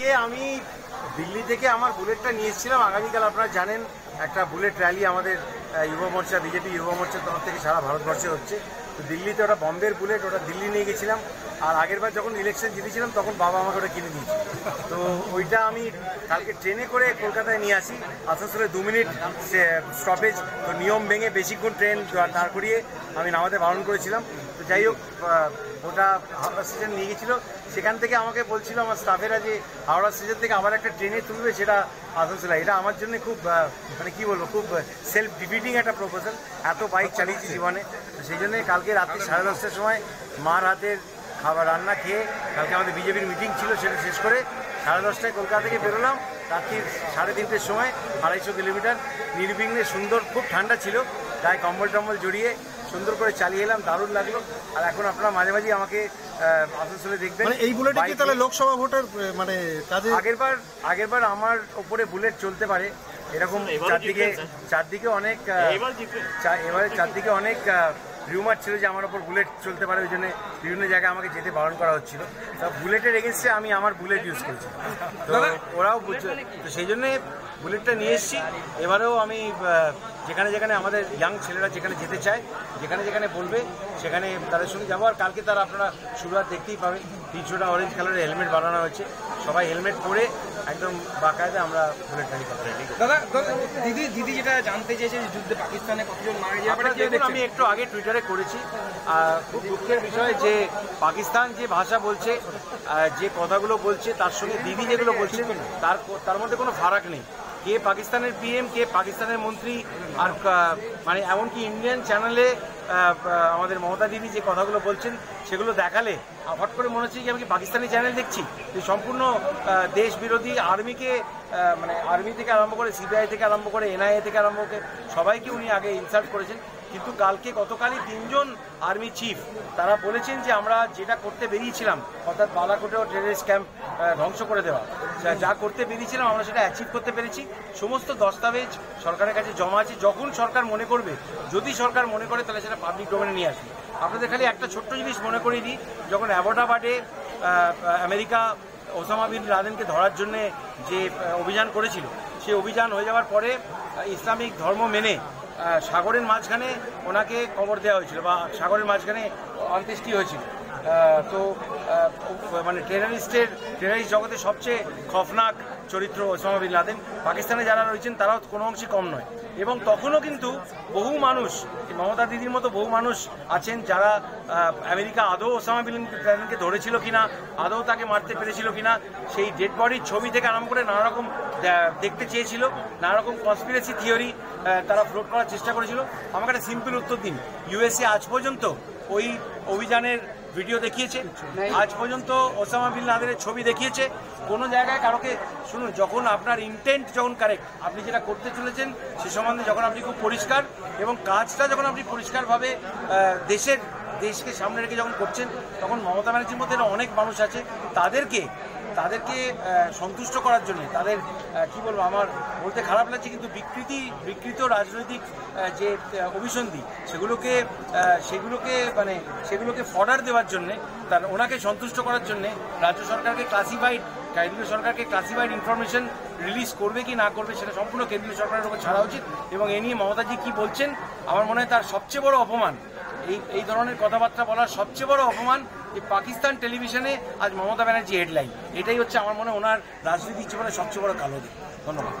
কালকে আমি দিল্লি থেকে আমার বুলেটটা নিয়ে এসেছিলাম। আগামীকাল আপনারা জানেন একটা বুলেট র্যালি আমাদের যুব মোর্চা, বিজেপি যুব মোর্চার তরফ থেকে সারা ভারতবর্ষে হচ্ছে। তো দিল্লিতে ওটা বম্বের বুলেট, ওটা দিল্লি নিয়ে গেছিলাম। আর আগেরবার যখন ইলেকশন জিতেছিলাম তখন বাবা আমাকে ওটা কিনে দিয়েছে। তো ওইটা আমি কালকে ট্রেনে করে কলকাতায় নিয়ে আসি। আসানসোলে 2 মিনিট স্টপেজ, তো নিয়ম ভেঙে বেশিক্ষণ ট্রেন দাঁড় করিয়ে আমি নামাতে বারণ করেছিলাম। তো যাই হোক, ওটা হাওড়া স্টেশন নিয়ে গেছিলো। সেখান থেকে আমাকে বলছিল আমার স্টাফেরা যে হাওড়া স্টেশন থেকে আবার একটা ট্রেনে তুলবে, সেটা আসানসোলে। এটা আমার জন্য খুব মানে কী বলবো, খুব সেলফ ডিফিটিং একটা প্রপোজাল। এত বাইক চালিয়েছি জীবনে, তো সেই জন্যে কালকে রাত্রি 10:30টার সময় মার হাতের খাবার রান্না খেয়ে, কালকে আমাদের বিজেপির মিটিং ছিল, সেটা শেষ করে 10:30টায় কলকাতা থেকে বেরোলাম। রাত্রি 3:30টার সময় 250 কিলোমিটার নির্বিঘ্নে, সুন্দর, খুব ঠান্ডা ছিল, গায়ে কম্বল টম্বল জড়িয়ে সুন্দর করে চালিয়ে এলাম। দারুণ লাগলো। আর এখন আপনারা মাঝে মাঝে আমাকে আসানসোলে দেখবেন। এই বুলেটে কি তাহলে লোকসভা ভোটের মানে কাজে আগেরবার আমার ওপরে বুলেট চলতে পারে এরকম চারদিকে অনেক রিউমার ছিল যে আমার ওপর বুলেট চলতে পারে, ওই জন্য বিভিন্ন জায়গায় আমাকে যেতে বারণ করা হচ্ছিল। তা বুলেটের এগেন্স্টে আমি আমার বুলেট ইউজ করেছি, তো ওরাও বুঝছে। তো সেই জন্যে বুলেটটা নিয়ে এসেছি। এবারেও আমি যেখানে যেখানে আমাদের ইয়াং ছেলেরা যেখানে যেতে চায়, যেখানে যেখানে বলবে সেখানে তাদের সঙ্গে যাবো। আর কালকে তারা আপনারা শুরুয়াত দেখতেই পাবেন, 300টা অরেঞ্জ কালারের হেলমেট বানানো হয়েছে। সবাই হেলমেট পরে একদম বাকায়দা আমরা বুলেট র্যালি করতে রেডি। দাদা, দিদি যেটা জানতে চেয়েছে যে যুদ্ধে পাকিস্তানে কতজন মারা গেছে, আমি একটু আগে টুইটারে করেছি। খুব দুঃখের বিষয় যে পাকিস্তান যে ভাষা বলছে, যে কথাগুলো বলছে, তার সঙ্গে দিদি যেগুলো বলছে তার মধ্যে কোনো ফারাক নেই। কে পাকিস্তানের পিএম, কে পাকিস্তানের মন্ত্রী, আর মানে এমনকি ইন্ডিয়ান চ্যানেলে আমাদের মমতা দিদি যে কথাগুলো বলছেন সেগুলো দেখালে হঠাৎ করে মনে হচ্ছে যে আমি কি পাকিস্তানি চ্যানেল দেখছি। যে সম্পূর্ণ দেশ বিরোধী আর্মিকে, মানে আর্মি থেকে আরম্ভ করে সিবিআই থেকে আরম্ভ করে এনআইএ থেকে আরম্ভ করে সবাইকে উনি আগে ইনসাল্ট করেছেন। কিন্তু গতকালই 3জন আর্মি চিফ তারা বলেছেন যে আমরা যেটা করতে বেরিয়েছিলাম, অর্থাৎ বালাকোটেও টেররিস্ট ক্যাম্প ধ্বংস করে দেওয়া, যা করতে বেরিয়েছিলাম আমরা সেটা অ্যাচিভ করতে পেরেছি। সমস্ত দস্তাবেজ সরকারের কাছে জমা আছে। যখন সরকার মনে করবে, যদি সরকার মনে করে, তাহলে সেটা পাবলিক ডোমেনে নিয়ে আসবে। আপনাদের খালি একটা ছোট্ট জিনিস মনে করিয়ে দিই, যখন অ্যাবোটাবাদে আমেরিকা ওসামা বিন লাদেনকে ধরার জন্যে যে অভিযান করেছিল, সেই অভিযান হয়ে যাওয়ার পরে ইসলামিক ধর্ম মেনে সাগরের মাঝখানে ওনাকে কবর দেওয়া হয়েছিল, বা সাগরের মাঝখানে অন্ত্যেষ্টি হয়েছিল। তো মানে টেররিস্ট জগতে সবচেয়ে খফনাক চরিত্র ওসামা বিন লাদেন। পাকিস্তানে যারা রয়েছেন তারাও কোনো অংশে কম নয়। এবং তখনও কিন্তু বহু মানুষ, মমতা দিদির মতো বহু মানুষ আছেন যারা আমেরিকা আদৌ ওসামা বিন লাদেনকে ধরেছিল কিনা, আদৌ তাকে মারতে পেরেছিল কিনা, সেই ডেড বডির ছবি থেকে আরম্ভ করে নানা রকম দেখতে চেয়েছিল, নানা রকম কনস্পিরেসি থিওরি তারা ফ্লোট করার চেষ্টা করেছিল। আমাকে একটা সিম্পল উত্তর দিন, ইউএসএ আজ পর্যন্ত ওই অভিযানের ভিডিও দেখিয়েছে? আজ পর্যন্ত ওসামা বিন লাদেনের ছবি দেখিয়েছে? কোনো জায়গায় কারোকে শুনুন, যখন আপনার ইন্টেন্ট যখন কারেক্ট, আপনি যেটা করতে চলেছেন সে সম্বন্ধে যখন আপনি খুব পরিষ্কার, এবং কাজটা যখন আপনি পরিষ্কারভাবে দেশকে সামনে রেখে যখন করছেন, তখন মমতা ব্যানার্জির মধ্যে অনেক মানুষ আছে, তাদেরকে সন্তুষ্ট করার জন্য, তাদের কি বলবো, আমার বলতে খারাপ লাগছে, কিন্তু বিকৃত রাজনৈতিক যে অভিসন্ধি সেগুলোকে ফর্ডার দেওয়ার জন্যে, ওনাকে সন্তুষ্ট করার জন্যে কেন্দ্রীয় সরকারকে ক্লাসিফাইড ইনফরমেশন রিলিজ করবে কি না করবে সেটা সম্পূর্ণ কেন্দ্রীয় সরকারের উপর ছাড়া উচিত। এবং এ নিয়ে মমতাজি কি বলছেন, আমার মনে হয় তার সবচেয়ে বড় অপমান, এই ধরনের কথাবার্তা বলার সবচেয়ে বড় অপমান যে পাকিস্তান টেলিভিশনে আজ মমতা ব্যানার্জি হেডলাইন। এটাই হচ্ছে আমার মনে হয় ওনার রাজনৈতিক জীবনের সবচেয়ে বড় কালো দিক। ধন্যবাদ।